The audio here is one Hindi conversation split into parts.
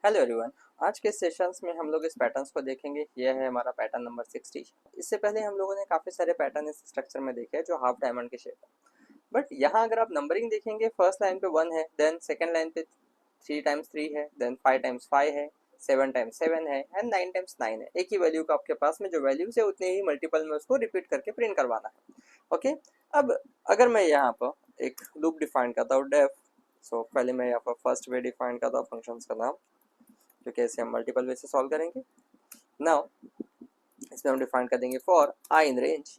Hello everyone. आज के सेशंस में हम लोग इस पैटर्न्स को देखेंगे। यह है हमारा पैटर्न नंबर 60। इससे पहले हम लोगों ने काफ़ी सारे पैटर्न इस स्ट्रक्चर में देखे हैं जो हाफ डायमंड के शेप है। बट यहाँ अगर आप नंबरिंग देखेंगे, फर्स्ट लाइन पे 1 है, देन सेकंड लाइन पे 3 टाइम्स 3 है, देन 5 टाइम्स 5 है, 7 टाइम्स 7 है एंड 9 टाइम्स 9 है। एक ही वैल्यू का आपके पास में जो वैल्यूज है उतने ही मल्टीपल में उसको रिपीट करके प्रिंट करवाना है। ओके, अब अगर मैं यहाँ पर एक लूप डिफाइन करता हूँ डेफ, सो पहले मैं यहाँ पर फर्स्ट वे डिफाइन करता हूँ फंक्शंस का नाम, क्योंकि ऐसे हम मल्टीपल वे से सॉल्व करेंगे। नाउ इसमें हम डिफाइन कर देंगे for I in range,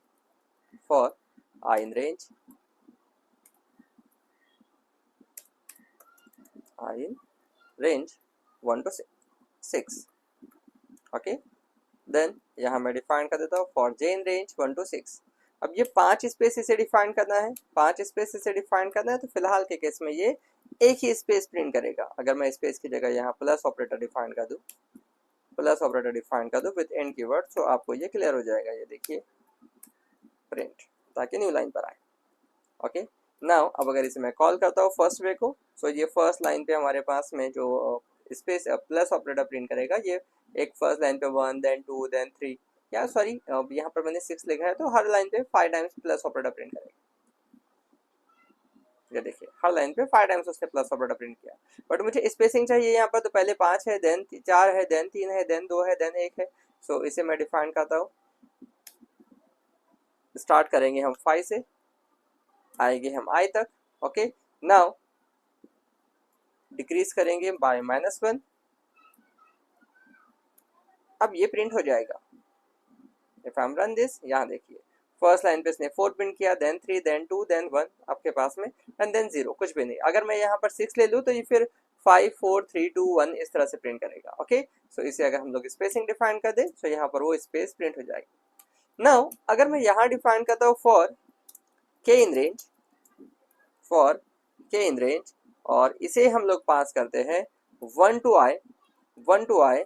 for I in range, I in range 1 to 6। Okay, then यहाँ मैं डिफाइन कर देता हूँ for J in range 1 to 6। अब ये 5 स्पेस इसे डिफाइन करना है, 5 स्पेस इसे डिफाइन करना है, तो फिलहाल के केस में ये एक ही स्पेस प्रिंट करेगा। अगर मैं स्पेस की जगह यहाँ प्लस ऑपरेटर डिफाइन कर दूँ, प्लस ऑपरेटर डिफाइन कर दो विद एंड कीवर्ड, तो आपको ये क्लियर हो जाएगा। ये देखिए प्रिंट, ताकि न्यू लाइन पर आए। ओके, नाउ अब अगर इसे मैं कॉल करता हूँ फर्स्ट वे को, सो ये फर्स्ट लाइन पे हमारे पास में जो स्पेस प्लस ऑपरेटर प्रिंट करेगा, ये एक फर्स्ट लाइन पे 1 देन 2 देन 3, या सॉरी यहाँ पर मैंने 6 लिखा है, तो हर लाइन पे 5 टाइम्स प्लस ऑपरेटर प्रिंट करेगा। ये देखिए हर लाइन पे 5 टाइम्स उसने प्लस ऑपरेटर प्रिंट किया। बट मुझे स्पेसिंग चाहिए यहाँ पर, तो पहले 5 है, देन 4 है, देन 3 है, देन 2 है, देन 1 है। सो इसे मैं डिफाइन करता हूँ। स्टार्ट करेंगे हम 5 से, आएंगे हम i तक। ओके, नाउ डिक्रीज करेंगे बाय -1। अब ये प्रिंट हो जाएगा। If I am run this, यहाँ देखिए फर्स्ट लाइन पे इसने 4 प्रिंट किया, देन 3, देन 2, देन 1 आपके पास में, एंड देन 0, कुछ भी नहीं। अगर मैं यहाँ पर 6 ले लूँ तो ये फिर 5 4 3 2 1 इस तरह से प्रिंट करेगा। ओके, सो इसे अगर हम लोग स्पेसिंग डिफाइन कर दे, तो यहाँ पर वो स्पेस प्रिंट हो जाएगी। नाउ अगर मैं यहाँ डिफाइन करता हूँ फॉर के इन रेंज, फॉर के इन रेंज, और इसे हम लोग पास करते हैं 1 to i, 1 to i।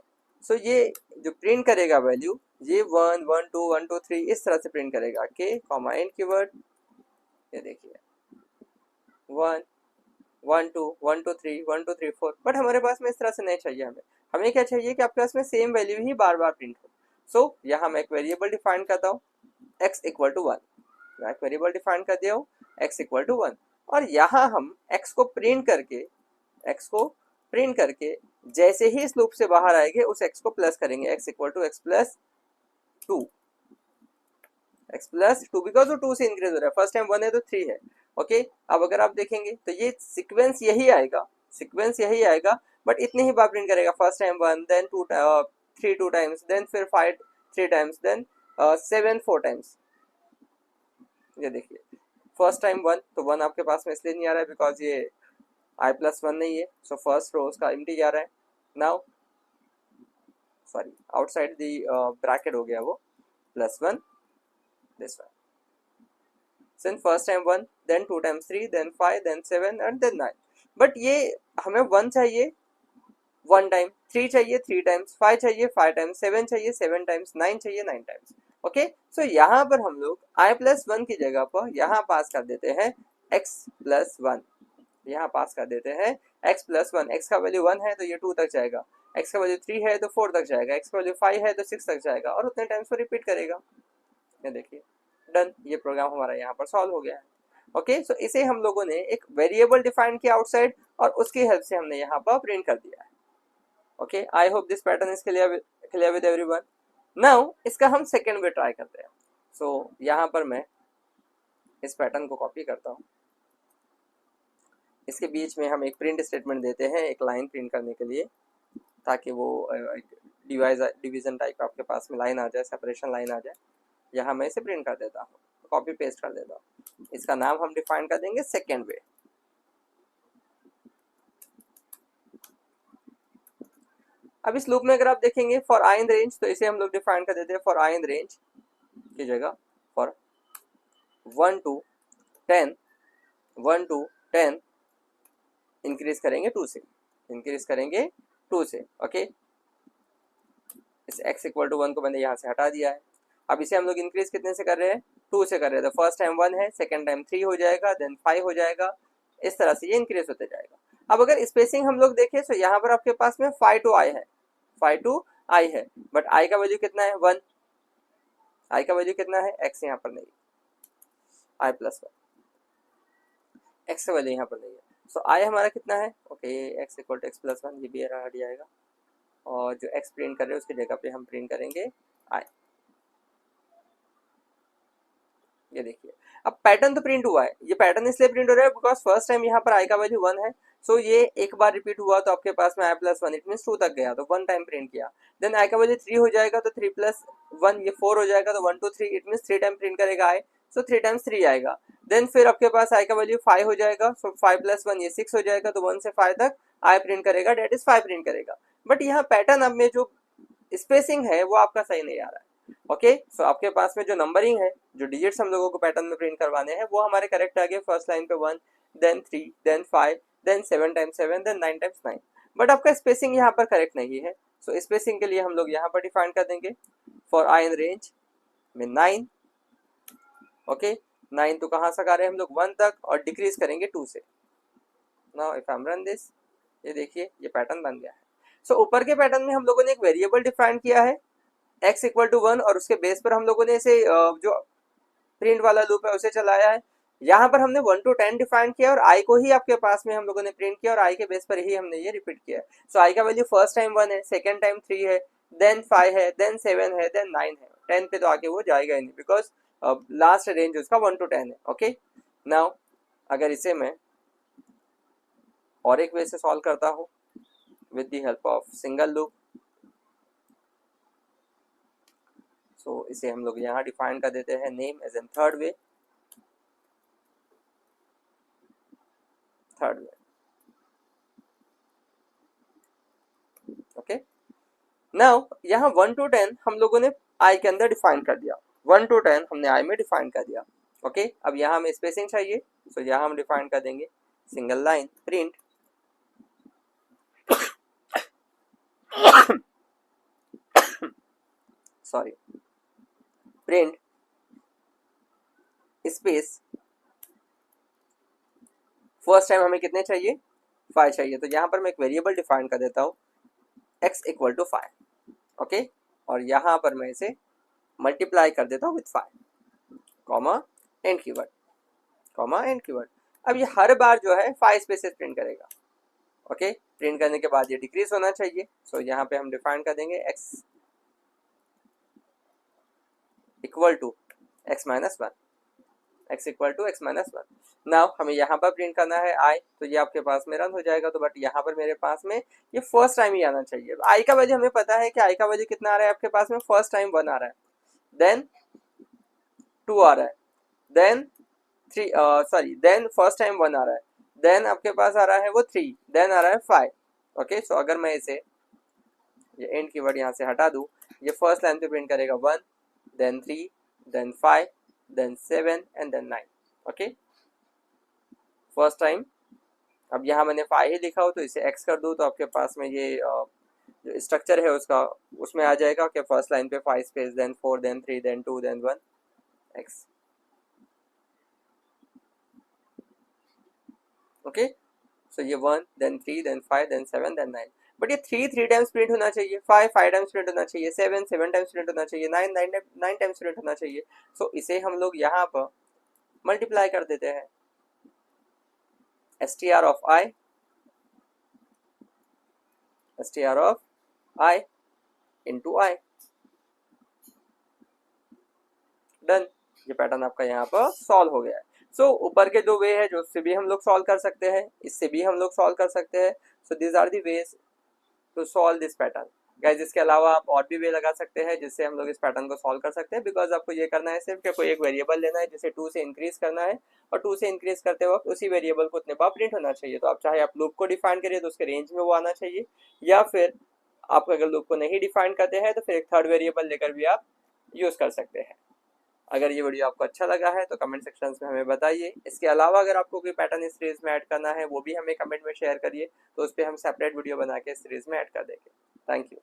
सो ये जो प्रिंट करेगा वैल्यू, ये 1 1 2 1 2 3 इस तरह से प्रिंट करेगा। के कॉमा इन कीवर्ड, ये देखिए 1 1 2 1 2 3 1 2 3 4। बट हमारे पास में इस तरह से नहीं चाहिए। हमें क्या चाहिए कि आपके पास में सेम वैल्यू ही बार बार प्रिंट हो। सो यहाँ मैं एक वेरिएबल डिफाइन करता हूँ x इक्वल टू 1। मैं एक वेरिएबल डिफाइन कर दिया हूँ x इक्वल टू 1, और यहाँ हम x को प्रिंट करके, x को प्रिंट करके जैसे ही इस लूप से बाहर आएंगे उस x को प्लस करेंगे, x equal to x plus 2, x plus 2, because वो 2 से इंक्रीज हो रहा है। फर्स्ट टाइम 1 है तो 3 है। ओके, अब अगर आप देखेंगे तो ये सीक्वेंस यही आएगा, सीक्वेंस यही आएगा, बट इतने ही बार प्रिंट करेगा। First time 1, then 2 3 2 times, then फिर 5 3 टाइम्स, देन 7 4 टाइम्स। ये देखिए फर्स्ट टाइम 1, तो 1 आपके पास में इसलिए नहीं आ रहा है बिकॉज ये i प्लस 1 नहीं है, सो फर्स्ट रो उसका एम्प्टी जा रहा है। Now sorry, outside the bracket हो गया वो, plus 1 this one. Since first time 1, then 2 times 3, then 5, then 7 and then 9। But ये हमें 1 चाहिए 1 टाइम, 3 चाहिए 3 टाइम्स, 5 चाहिए 5 टाइम्स, 7 चाहिए 7 टाइम्स, 9 चाहिए 9 टाइम्स। ओके, सो यहाँ पर हम लोग i प्लस 1 की जगह पर यहाँ पास कर देते हैं x प्लस 1। यहाँ पास कर देते हैं x प्लस 1। x का वैल्यू 1 है तो ये 2 तक जाएगा, x का वैल्यू 3 है तो 4 तक जाएगा, x का वैल्यू 5 है तो 6 तक जाएगा, और उतने टाइम्स को रिपीट करेगा। ये देखिए डन, ये प्रोग्राम हमारा यहाँ पर सॉल्व हो गया है। ओके, सो इसे हम लोगों ने एक वेरिएबल डिफाइन किया आउटसाइड, और उसकी हेल्प से हमने यहाँ पर प्रिंट कर दिया है। Okay, I hope this pattern is clear with everyone. Now इसका हम सेकेंड वे ट्राई करते हैं। सो यहाँ पर मैं इस पैटर्न को कॉपी करता हूँ, इसके बीच में हम एक प्रिंट स्टेटमेंट देते हैं, एक लाइन प्रिंट करने के लिए, ताकि वो एक डिवीजन टाइप आपके पास में लाइन आ जाए, सेपरेशन लाइन आ जाए। यहाँ मैं इसे प्रिंट कर देता हूँ, कॉपी पेस्ट कर देता हूँ। इसका नाम हम डिफाइन कर देंगे सेकेंड वे। अब इस लूप में अगर आप देखेंगे फॉर आई इन रेंज, तो इसे हम लोग डिफाइन कर देते हैं फॉर आई इन रेंज की जगह फॉर 1 to 10, 1 to 10 इंक्रीज करेंगे 2 से, इंक्रीज करेंगे 2 से। ओके, इस x इक्वल टू 1 को मैंने यहाँ से हटा दिया है। अब इसे हम लोग इंक्रीज कितने से कर रहे हैं, 2 से कर रहे हैं। तो फर्स्ट टाइम 1 है, सेकेंड टाइम 3 हो जाएगा, देन 5 हो जाएगा, इस तरह से ये इंक्रीज होते जाएगा। अब अगर स्पेसिंग हम लोग देखें तो यहाँ पर आपके पास में 5 to i है, 5 to i है, बट i का वैल्यू कितना है 1, i का वैल्यू कितना है x यहाँ पर नहीं, i प्लस 1, x का वैल्यू यहाँ पर नहीं है। सो i हमारा कितना है, okay x equal to x plus 1, ये भी हट जाएगा और जो x प्रिंट कर रहे हैं उसकी जगह पे हम प्रिंट करेंगे i। ये देखिए अब पैटर्न तो प्रिंट हुआ है, ये पैटर्न इसलिए प्रिंट हो रहा है बिकॉज फर्स्ट टाइम यहाँ पर i का वैल्यू 1 है, सो ये एक बार रिपीट हुआ तो आपके पास में i प्लस 1, इट मीन्स 2 तक गया तो 1 टाइम प्रिंट किया, देन i का वैल्यू 3 हो जाएगा तो 3 प्लस 1 ये 4 हो जाएगा तो 1 2 3, इट मीन्स 3 टाइम प्रिंट करेगा i, सो 3 टाइम्स 3 आएगा। देन फिर आपके पास i का वैल्यू 5 हो जाएगा, सो 5 प्लस 1 ये 6 हो जाएगा तो 1 से 5 तक i प्रिंट करेगा, डेट इज 5 प्रिंट करेगा। बट यहाँ पैटर्न अब में जो स्पेसिंग है वो आपका सही नहीं आ रहा है। ओके सो आपके पास में जो नंबरिंग है, जो डिजिट्स हम लोगों को पैटर्न में प्रिंट करवाने हैं वो हमारे करेक्ट आ गए, फर्स्ट लाइन पे 1, then 3, then 5, then 7 times 7, then 9 times 9, but आपका स्पेसिंग यहाँ पर करेक्ट नहीं है। सो स्पेसिंग के लिए हम लोग यहाँ पर डिफाइन कर देंगे फॉर आई इन रेंज में 9, ओके 9 तो कहाँ से आ रहे हैं हम लोग 1 तक और डिक्रीज करेंगे 2 से। Now if I am run this, ये देखिए ये पैटर्न बन गया है। सो ऊपर के पैटर्न में हम लोगों ने एक वेरिएबल डिफाइन किया है x इक्वल टू 1 और उसके बेस पर हम लोगों ने इसे जो प्रिंट वाला लूप है उसे चलाया है। यहाँ पर हमने 1 to 10 डिफाइन किया और i को ही आपके पास में हम लोगों ने प्रिंट किया और i के बेस पर ही हमने ये रिपीट किया है। सो i का वैल्यू फर्स्ट टाइम 1 है, सेकेंड टाइम 3 है, देन 5 है, देन 7 है, देन 9 है, 10 पे तो आगे वो जाएगा ही नहीं बिकॉज लास्ट रेंज उसका 1 to 10 है। ओके नाउ अगर इसे मैं और एक वे से सॉल्व करता हूँ with the help of single loop, so इसे हम लोग यहाँ डिफाइन कर देते हैं name as N third way, third way. Okay now यहाँ 1 to 10 हम लोगों ने i के अंदर डिफाइन कर दिया, 1 to 10 हमने i में डिफाइन कर दिया। ओके अब यहाँ हमें स्पेसिंग चाहिए, सो यहाँ हम डिफाइन कर देंगे single line print sorry print space, first time हमें कितने चाहिए 5 चाहिए, तो यहाँ पर मैं एक वेरिएबल डिफाइन कर देता हूँ x इक्वल टू 5, ओके और यहाँ पर मैं इसे मल्टीप्लाई कर देता हूँ with 5, comma and keyword, comma and keyword. अब ये हर बार जो है 5 स्पेसेस प्रिंट करेगा। ओके प्रिंट करने के बाद ये डिक्रीज होना चाहिए, सो यहाँ पे हम डिफाइन कर देंगे x equal to x minus 1, x equal to x minus 1। Now हमें यहाँ पर प्रिंट करना है i, तो ये आपके पास में रन हो जाएगा, तो बट यहाँ पर मेरे पास में ये फर्स्ट टाइम ही आना चाहिए। i का वैल्यू हमें पता है कि i का वैल्यू कितना आ रहा है आपके पास में, फर्स्ट टाइम 1 आ रहा है, देन 2 आ रहा है, then 3 sorry then first time 1 आ रहा है, देन आपके पास आ रहा है वो 3, देन आ रहा है 5। ओके सो अगर मैं इसे ये एंड कीवर्ड यहाँ से हटा दूँ, ये फर्स्ट लाइन पे प्रिंट करेगा 1, then 3, then 5, then 7 and then 9। Okay first time, अब यहाँ मैंने 5 ही लिखा हो तो इसे x कर दूँ तो आपके पास में ये जो स्ट्रक्चर है उसका उसमें आ जाएगा कि फर्स्ट लाइन पे 5 space, then 4, then 3, then 2, then 1 x। Okay so ये 1, then 3, then 5, then 7, then 9, but ये 3 टाइम्स प्रिंट होना चाहिए, 5 टाइम्स प्रिंट होना चाहिए, 7 टाइम्स प्रिंट होना चाहिए, 9 टाइम्स प्रिंट होना चाहिए। सो इसे हम लोग यहाँ पर मल्टीप्लाई कर देते हैं, str of i into i, done. ये पैटर्न आपका यहाँ पर सॉल्व हो गया है। सो ऊपर के जो वे है जो उससे भी हम लोग सॉल्व कर सकते हैं, इससे भी हम लोग सॉल्व कर सकते हैं। So this are the ways to solve this pattern guys. इसके अलावा आप और भी वे लगा सकते हैं जिससे हम लोग इस पैटर्न को सॉल्व कर सकते हैं, बिकॉज आपको ये करना है सिर्फ कि कोई एक वेरिएबल लेना है जिसे 2 से इंक्रीज करना है और 2 से इंक्रीज करते वक्त उसी वेरिएबल को उतने बार प्रिंट होना चाहिए। तो आप चाहे आप लूप को डिफाइन करिए तो उसके रेंज में वो आना चाहिए, या फिर आप अगर लूप को नहीं डिफाइन करते हैं तो फिर एक थर्ड वेरिएबल लेकर भी आप यूज कर सकते हैं। अगर ये वीडियो आपको अच्छा लगा है तो कमेंट सेक्शन में हमें बताइए। इसके अलावा अगर आपको कोई पैटर्न इस सीरीज में ऐड करना है वो भी हमें कमेंट में शेयर करिए, तो उस पर हम सेपरेट वीडियो बना के इस सीरीज में ऐड कर देंगे। Thank you.